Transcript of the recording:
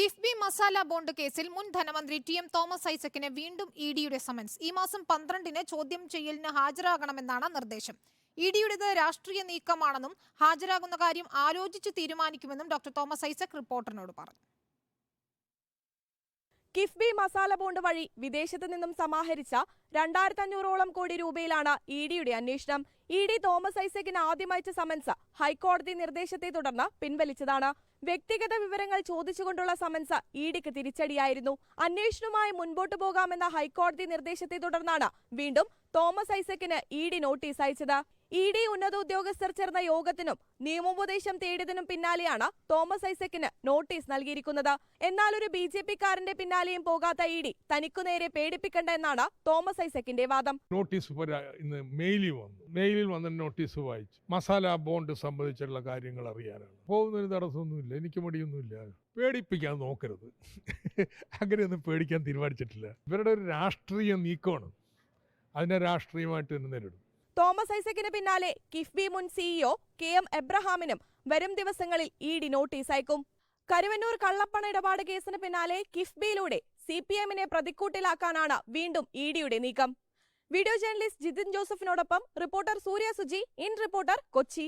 KIIFB masala bond കേസിൽ മുൻ ധനമന്ത്രി ടി.എം. തോമസ് ഐസക്കിന് വീണ്ടും ഇഡിയുടെ സമൻസ്. ഈ മാസം 12-ന് ചോദ്യം ചെയ്യലിന് ഹാജരാകണമെന്നാണ് നിർദ്ദേശം. ഇഡിയുടേത് രാഷ്ട്രീയ നീക്കമാണെന്നും ഹാജരാകുന്ന കാര്യം ആലോചിച്ച് തീരുമാനിക്കുമെന്നും ഡോക്ടർ തോമസ് ഐസക് റിപ്പോർട്ടറിനോട് പറഞ്ഞു. കിഫ്ബി മസാല ബോണ്ട് വഴി വിദേശത്ത് നിന്നും സമാഹരിച്ച 2500ഓളം കോടി രൂപയിലാണ് ഇഡിയുടെ അന്വേഷണം. ഇഡി തോമസ് ഐസക്കിന് ആദ്യമയച്ച സമൻസ് ഹൈക്കോടതി നിർദ്ദേശത്തെ തുടർന്ന് പിൻവലിച്ചതാണ്. വ്യക്തിഗത വിവരങ്ങൾ ചോദിച്ചുകൊണ്ടുള്ള സമൻസ് ഇഡിക്ക് തിരിച്ചടിയായിരുന്നു. അന്വേഷണവുമായി മുൻപോട്ടു പോകാമെന്ന ഹൈക്കോടതി നിർദ്ദേശത്തെ തുടർന്നാണ് വീണ്ടും തോമസ് ഐസക്കിന് ഇഡി നോട്ടീസ് അയച്ചത്. ഇഡി ഉന്നത ഉദ്യോഗസ്ഥർ ചേർന്ന യോഗത്തിനും നിയമോപദേശം തേടിയതിനും പിന്നാലെയാണ് തോമസ് ഐസക്കിന് നോട്ടീസ് നൽകിയിരിക്കുന്നത്. എന്നാൽ ഒരു ബിജെപിക്കാരന്റെ പിന്നാലെയും പോകാത്ത ഇഡി തനിക്കുനേരെ പേടിപ്പിക്കണ്ട എന്നാണ് തോമസ് ഐസക്കിന്റെ വാദം. നോട്ടീസ് ഇന്ന് മെയിലിൽ വന്ന നോട്ടീസ് വായിച്ചു. മസാല ബോണ്ട് സംബന്ധിച്ചുള്ള കാര്യങ്ങൾ അറിയാനാണ്. പോകുന്നതിന് തടസ്സമൊന്നുമില്ല, എനിക്ക് മടിയൊന്നുമില്ല. പേടിപ്പിക്കാൻ നോക്കരുത്. അങ്ങനെയൊന്നും പേടിക്കാൻ തീരുമാനിച്ചിട്ടില്ല. ഇവരുടെ ഒരു രാഷ്ട്രീയ നീക്കമാണ്, അതിനെ രാഷ്ട്രീയമായിട്ട് തന്നെ നേരിടും. തോമസ് ഐസക്കിന് പിന്നാലെ കിഫ്ബി മുൻ സിഇഒ കെ.എം. എബ്രഹാമിനും വരും ദിവസങ്ങളിൽ ഇഡി നോട്ടീസ് അയക്കും. കരുവന്നൂർ കള്ളപ്പണ ഇടപാട് കേസിന് പിന്നാലെ കിഫ്ബിയിലൂടെ CPM-നെ പ്രതിക്കൂട്ടിലാക്കാനാണ് വീണ്ടും ഇഡിയുടെ നീക്കം. വീഡിയോ ജേർണലിസ്റ്റ് ജിതിൻ ജോസഫിനോടൊപ്പം reporter Surya Suji, in Reporter, Kochi.